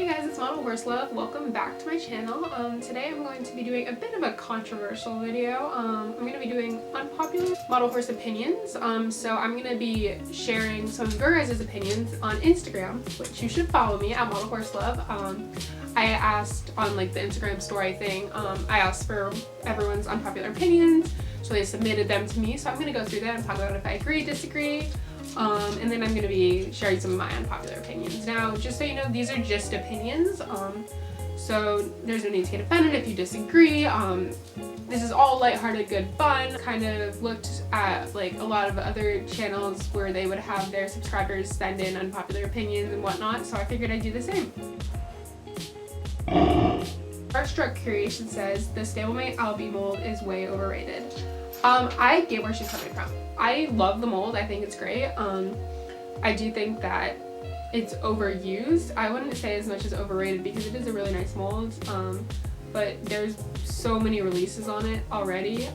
Hey guys, it's Model Horse Love. Welcome back to my channel. Today I'm going to be doing a bit of a controversial video. I'm going to be doing unpopular model horse opinions. So I'm going to be sharing some of your guys' opinions on Instagram, which you should follow me at Model Horse Love. I asked on like the Instagram story thing, I asked for everyone's unpopular opinions, so they submitted them to me. So I'm going to go through that and talk about if I agree, disagree. And then I'm going to be sharing some of my unpopular opinions. Now, just so you know, these are just opinions, so there's no need to get offended if you disagree. This is all lighthearted, good fun. Kind of looked at like a lot of other channels where they would have their subscribers send in unpopular opinions and whatnot, so I figured I'd do the same. Starstruck Creation says, the stablemate Albie mold is way overrated. I get where she's coming from. I love the mold. I think it's great. I do think that it's overused. I wouldn't say as much as overrated because it is a really nice mold. But there's so many releases on it already.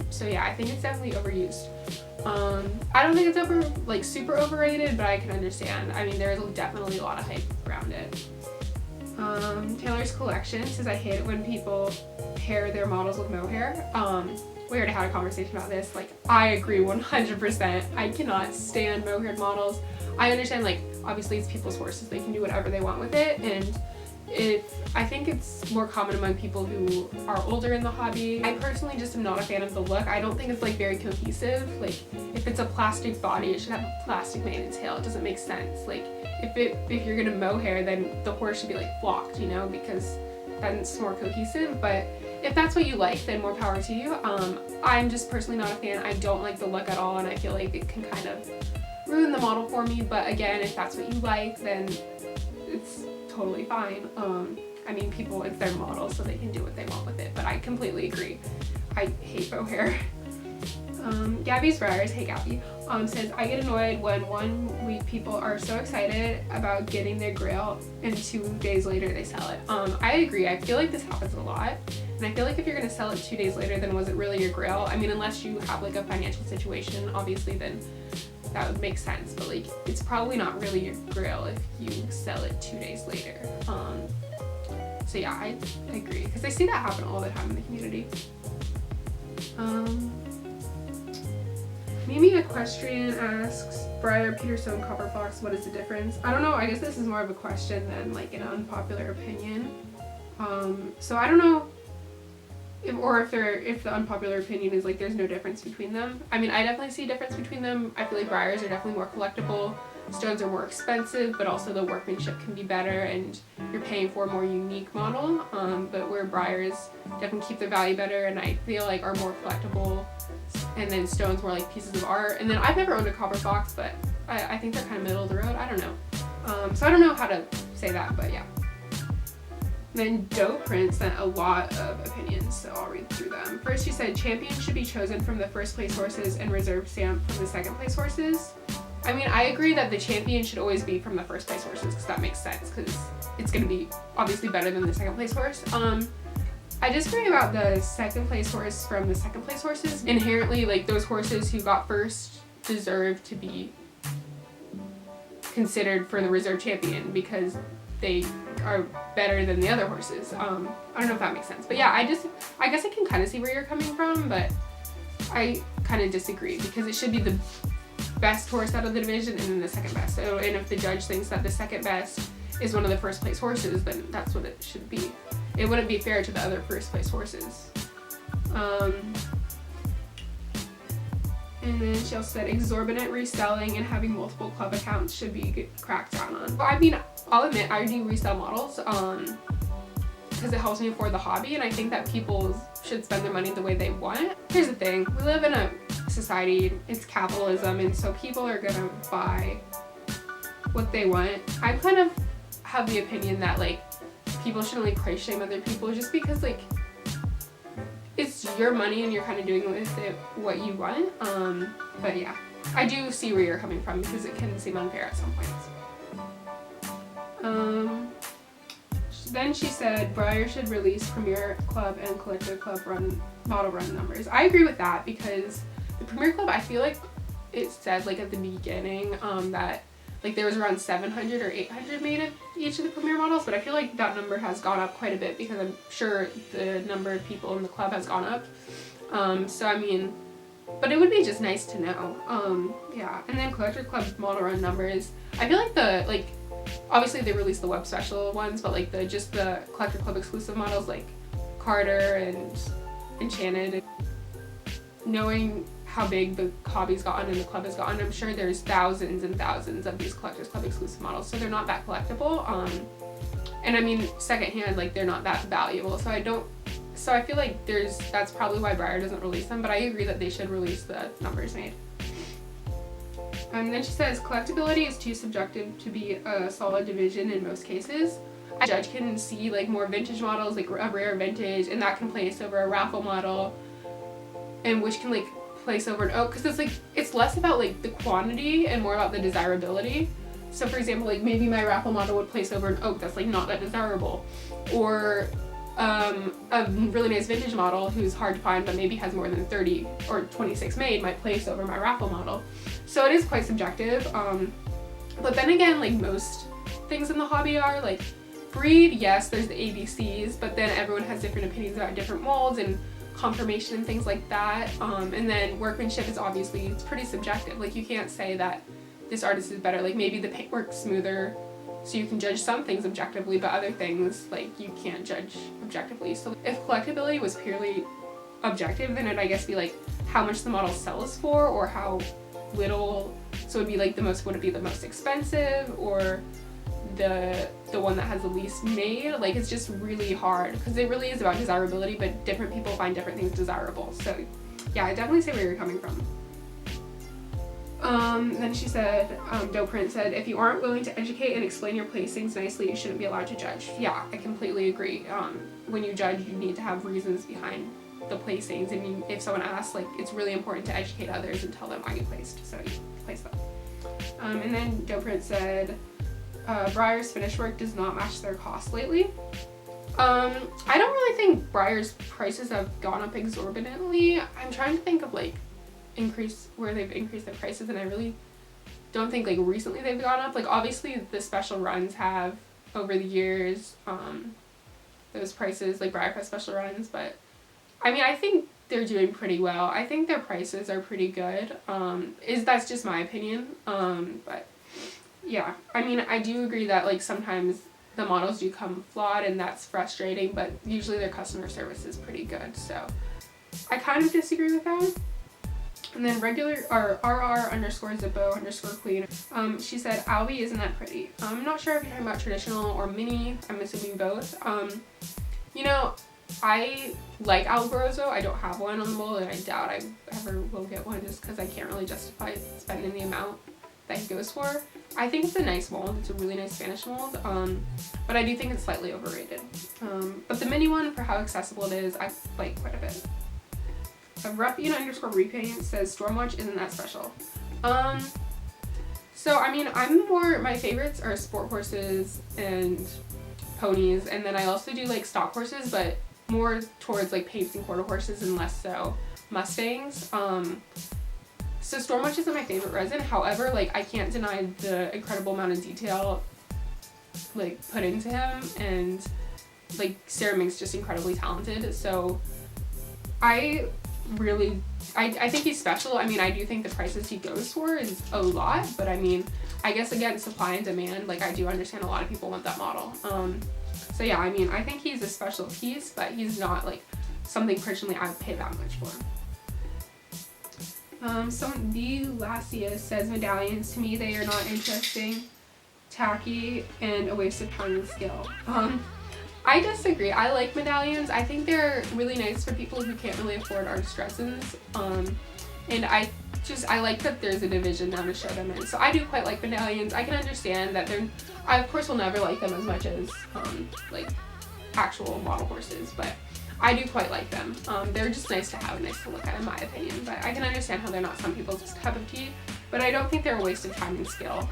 So yeah, I think it's definitely overused. I don't think it's super overrated, but I can understand. I mean, there's definitely a lot of hype around it. Taylor's Collection says, I hate it when people pair their models with mohair. We already had a conversation about this. Like, I agree 100%. I cannot stand mohaired models. I understand, like, obviously it's people's horses. They can do whatever they want with it. And I think it's more common among people who are older in the hobby. I personally just am not a fan of the look. I don't think it's, like, very cohesive. Like, if it's a plastic body, it should have a plastic mane and tail. It doesn't make sense. Like, if you're gonna mohair, then the horse should be, like, flocked, you know, because then it's more cohesive. But if that's what you like, then more power to you. I'm just personally not a fan. I don't like the look at all, and I feel like it can kind of ruin the model for me. But again, if that's what you like, then it's totally fine. I mean, it's their model, so they can do what they want with it. But I completely agree. I hate mohair. Gabby's Friars, hey Gabby, says, I get annoyed when 1 week people are so excited about getting their grail and 2 days later they sell it. I agree. I feel like this happens a lot. And I feel like if you're going to sell it 2 days later, then was it really your grail? I mean, unless you have like a financial situation, obviously, then that would make sense. But like, it's probably not really your grail if you sell it 2 days later. So yeah, I agree. Because I see that happen all the time in the community. Mimi Equestrian asks, Briar, Peterstone, Copper Fox, what is the difference? I don't know. I guess this is more of a question than like an unpopular opinion. So I don't know if the unpopular opinion is like there's no difference between them. I mean, I definitely see a difference between them. I feel like Briars are definitely more collectible. Stones are more expensive, but also the workmanship can be better and you're paying for a more unique model. But where Briars definitely keep their value better and I feel like are more collectible, and then stones more like pieces of art. And then I've never owned a Copper Fox, but I think they're kind of middle of the road. I don't know. So I don't know how to say that, but yeah. Then Dope Prince sent a lot of opinions, so I'll read through them. First, she said champion should be chosen from the first place horses and reserve stamp from the second place horses. I mean, I agree that the champion should always be from the first place horses because that makes sense because it's going to be obviously better than the second place horse. I disagree about the second place horse from the second place horses. Inherently, like, those horses who got first deserve to be considered for the reserve champion because they are better than the other horses. I don't know if that makes sense. But yeah, I guess I can kind of see where you're coming from, but I kind of disagree because it should be the best horse out of the division and then the second best. So, and if the judge thinks that the second best is one of the first place horses, then that's what it should be. It wouldn't be fair to the other first place horses. And then she also said exorbitant reselling and having multiple club accounts should be cracked down on. Well, I mean, I'll admit I do resell models because it helps me afford the hobby, and I think that people should spend their money the way they want. Here's the thing, we live in a society, it's capitalism, and so people are gonna buy what they want. I kind of have the opinion that like people shouldn't like price shame other people just because like it's your money and you're kind of doing with it what you want. But yeah, I do see where you're coming from because it can seem unfair at some points. Then she said Briar should release Premier Club and Collector Club model run numbers. I agree with that because the Premier Club, I feel like it said like at the beginning that like there was around 700 or 800 made of each of the premier models, but I feel like that number has gone up quite a bit because I'm sure the number of people in the club has gone up. So I mean, but it would be just nice to know. Yeah, and then Collector Club model run numbers. I feel like obviously they released the web special ones, but like just the Collector Club exclusive models like Carter and Enchanted, knowing how big the hobby's gotten and the club has gotten, I'm sure there's thousands and thousands of these Collectors Club exclusive models, so they're not that collectible. And I mean, secondhand, like they're not that valuable, so I feel like that's probably why Breyer doesn't release them, but I agree that they should release the numbers made. And then she says, collectability is too subjective to be a solid division in most cases. A judge can see like more vintage models, like a rare vintage, and that can place over a raffle model, and which can like place over an oak, because it's less about like the quantity and more about the desirability. So for example, like maybe my raffle model would place over an oak that's like not that desirable, or a really nice vintage model who's hard to find but maybe has more than 30 or 26 made might place over my raffle model. So it is quite subjective. But then again, like most things in the hobby are, like breed, yes, there's the ABCs, but then everyone has different opinions about different molds and conformation and things like that. And then workmanship is obviously, it's pretty subjective. Like you can't say that this artist is better. Like maybe the paintwork's smoother, so you can judge some things objectively, but other things like you can't judge objectively. So if collectability was purely objective, then it'd I guess be like how much the model sells for, or how little. So it'd be like would it be the most expensive, or the one that has the least made? Like it's just really hard because it really is about desirability, but different people find different things desirable. So yeah, I definitely see where you're coming from. Then she said, Doprint said, if you aren't willing to educate and explain your placings nicely, you shouldn't be allowed to judge. Yeah, I completely agree. When you judge, you need to have reasons behind the placings, and if someone asks, like, it's really important to educate others and tell them why you placed, so you place them. And then Doprint said, Breyer's finished work does not match their cost lately. I don't really think Breyer's prices have gone up exorbitantly. I'm trying to think of like where they've increased their prices, and I really don't think like recently they've gone up. Like obviously the special runs have over the years, those prices, like Breyer has special runs, but I mean I think they're doing pretty well. I think their prices are pretty good. That's just my opinion. But yeah, I mean I do agree that like sometimes the models do come flawed and that's frustrating, but usually their customer service is pretty good, so I kind of disagree with that. And then RR_Zippo_Queen, she said, Albie isn't that pretty. I'm not sure if you're talking about traditional or mini, I'm assuming both. You know, I like Alborozo. I don't have one on the mold, and I doubt I ever will get one just because I can't really justify spending the amount that he goes for. I think it's a nice mold. It's a really nice Spanish mold, but I do think it's slightly overrated. But the mini one, for how accessible it is, I like quite a bit. Ruffina_repaint says Stormwatch isn't that special. So I mean, my favorites are sport horses and ponies, and then I also do like stock horses, but more towards like paints and quarter horses and less so Mustangs. So Stormwatch isn't my favorite resin. However, like I can't deny the incredible amount of detail like put into him, and like Ceramink's just incredibly talented. So I think he's special. I mean, I do think the prices he goes for is a lot, but I mean, I guess again, supply and demand, like I do understand a lot of people want that model. So yeah, I mean, I think he's a special piece, but he's not like something personally I would pay that much for. The Lacia says, medallions, to me they are not interesting, tacky, and a waste of time and skill. I disagree. I like medallions. I think they're really nice for people who can't really afford artist resins. And I like that there's a division now to show them in. So I do quite like medallions. I can understand that I of course will never like them as much as like actual model horses, but I do quite like them. They're just nice to have and nice to look at in my opinion, but I can understand how they're not some people's cup of tea, but I don't think they're a waste of time and skill.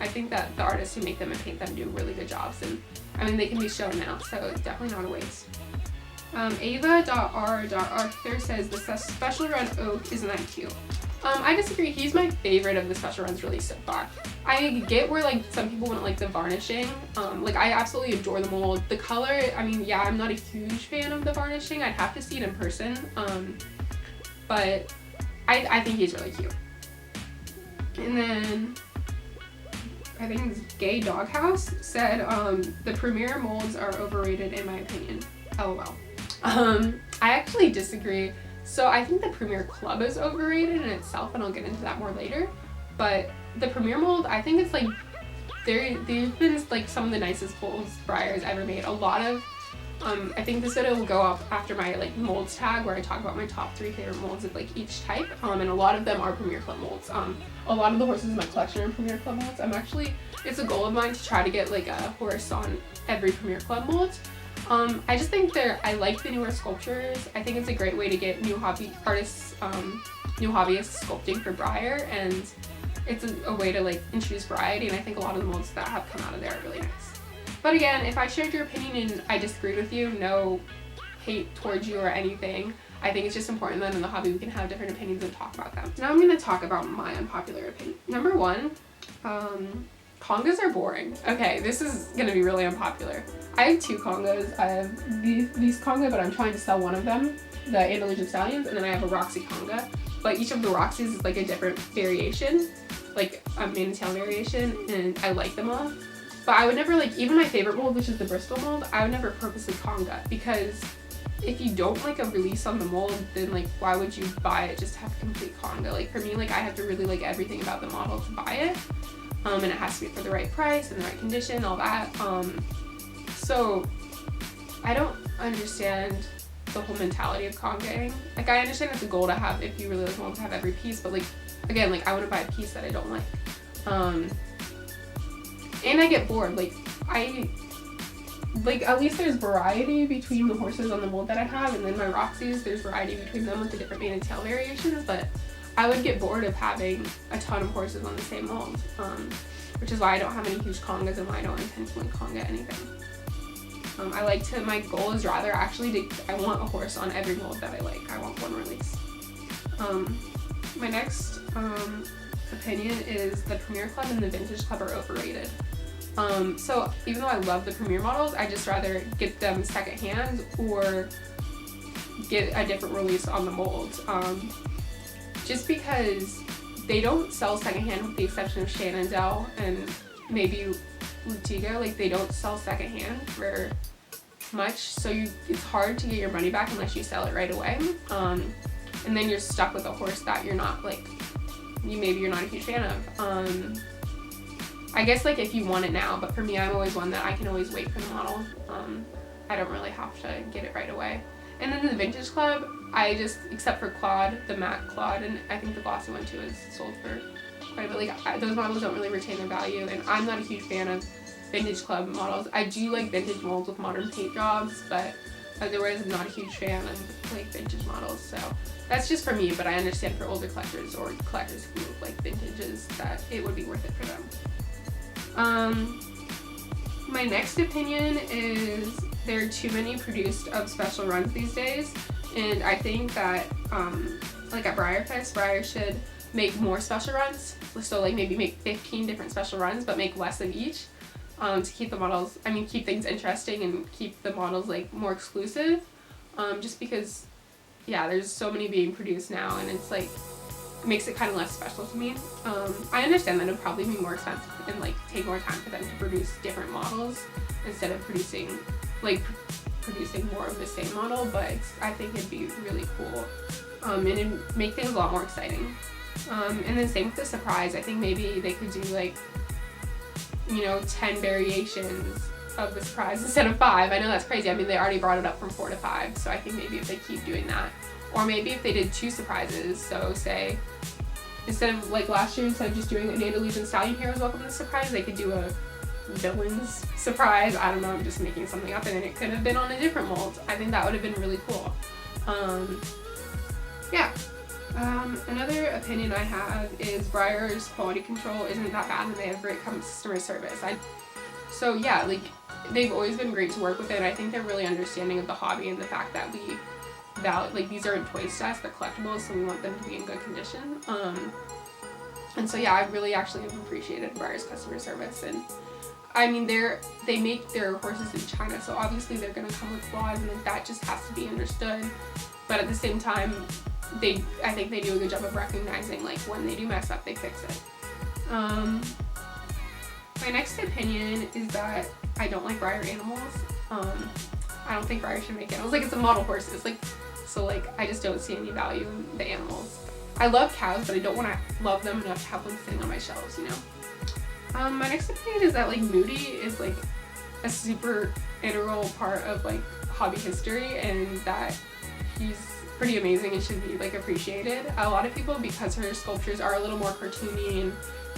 I think that the artists who make them and paint them do really good jobs, and I mean they can be shown now, so it's definitely not a waste. Ava.R.Arthur says, the special run oak isn't that cute. I disagree. He's my favorite of the special runs released so far. I get where like some people wouldn't like the varnishing. Like I absolutely adore the mold. The color, I mean, yeah, I'm not a huge fan of the varnishing. I'd have to see it in person. But I think he's really cute. And then I think it's Gay Doghouse said the Premier molds are overrated in my opinion. LOL. I actually disagree. So I think the Premier Club is overrated in itself, and I'll get into that more later. But the Premier mold, I think it's like they've been like some of the nicest molds Breyer's ever made. A lot of I think this video will go up after my like molds tag where I talk about my top 3 favorite molds of like each type, and a lot of them are Premier Club molds. A lot of the horses in my collection are Premier Club molds. It's a goal of mine to try to get like a horse on every Premier Club mold. I just think I like the newer sculptures. I think it's a great way to get new hobby artists, new hobbyists sculpting for Breyer, and it's a way to like introduce variety, and I think a lot of the molds that have come out of there are really nice. But again, if I shared your opinion and I disagreed with you, no hate towards you or anything. I think it's just important that in the hobby we can have different opinions and talk about them. Now I'm going to talk about my unpopular opinion. Number 1, congas are boring. Okay, this is going to be really unpopular. I have 2 congas. I have these conga, but I'm trying to sell one of them, the Andalusian Stallions, and then I have a Roxy conga. But each of the Roxys is like a different variation, like a mane and tail variation, and I like them all. But I would never like, even my favorite mold, which is the Bristol mold, I would never purposely conga, because if you don't like a release on the mold, then like why would you buy it just to have a complete conga? Like for me, like I have to really like everything about the model to buy it, and it has to be for the right price and the right condition, all that. So I don't understand the whole mentality of congaing. Like I understand it's a goal to have if you really like mold to have every piece, but like again, like I wouldn't buy a piece that I don't like. And I get bored. Like at least there's variety between the horses on the mold that I have, and then my Roxys, there's variety between them with the different mane and tail variations, but I would get bored of having a ton of horses on the same mold, which is why I don't have any huge congas and why I don't intentionally conga anything. My goal is rather actually I want a horse on every mold that I like. I want one release. My next opinion is the Premier Club and the Vintage Club are overrated. So even though I love the Premier models, I just rather get them secondhand or get a different release on the mold. Just because they don't sell secondhand, with the exception of Shenandoah and maybe Lutiga, like they don't sell secondhand for much, so it's hard to get your money back unless you sell it right away. And then you're stuck with a horse that you're not like, maybe you're not a huge fan of. I guess like if you want it now, but for me, I'm always one that I can always wait for the model. I don't really have to get it right away. And then the Vintage Club, I just, except for Claude, the matte Claude, and I think the glossy one too is sold for quite a bit. Like those models don't really retain their value, and I'm not a huge fan of Vintage Club models. I do like vintage molds with modern paint jobs, but otherwise I'm not a huge fan of like vintage models. So that's just for me, but I understand for older collectors or collectors who like vintages that it would be worth it for them. My next opinion is there are too many produced of special runs these days, and I think that like at Breyer should make more special runs, so like maybe make 15 different special runs but make less of each, to keep the models, keep things interesting and keep the models like more exclusive, just because there's so many being produced now, and it's like it makes it kind of less special to me. I understand that it would probably be more expensive and like take more time for them to produce different models instead of producing more of the same model, but I think it'd be really cool, and it'd make things a lot more exciting. And then same with the surprise. I think maybe they could do like 10 variations of the surprise instead of 5. I know that's crazy. They already brought it up from 4 to 5, so I think maybe if they keep doing that, or maybe if they did 2 surprises, so say instead of like last year, instead of just doing an Andalusian Stallion Heroes Welcome to Surprise, they could do a villains surprise. I don't know, I'm just making something up, and then it could have been on a different mold. I think that would have been really cool. Another opinion I have is Breyer's quality control isn't that bad, and they have great customer service. They've always been great to work with, and I think they're really understanding of the hobby and the fact that we value, like these aren't toys to us, they're collectibles, so we want them to be in good condition. And so yeah, I really actually have appreciated Breyer's customer service. And I mean, they make their horses in China, so obviously they're gonna come with flaws, and like that just has to be understood. But at the same time, I think they do a good job of recognizing like when they do mess up, they fix it. My next opinion is that I don't like Breyer animals. I don't think Breyer should make animals. Like, it's a model horse. It's like, so like I just don't see any value in the animals. I love cows, but I don't want to love them enough to have one sitting on my shelves, you know? My next opinion is that like Moody is like a super integral part of like hobby history, and that he's pretty amazing and should be like appreciated. A lot of people, because her sculptures are a little more cartoony and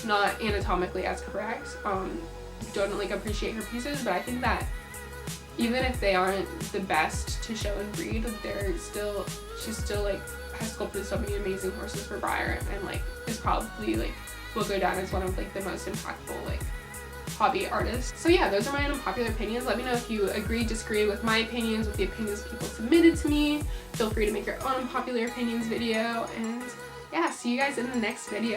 not anatomically as correct, don't like appreciate her pieces, but I think that even if they aren't the best to show and breed, she's still like has sculpted so many amazing horses for Breyer, and like is probably like will go down as one of like the most impactful like hobby artists. So yeah, those are my unpopular opinions. Let me know if you agree, disagree with my opinions, with the opinions people submitted to me. Feel free to make your own unpopular opinions video, and yeah, see you guys in the next video.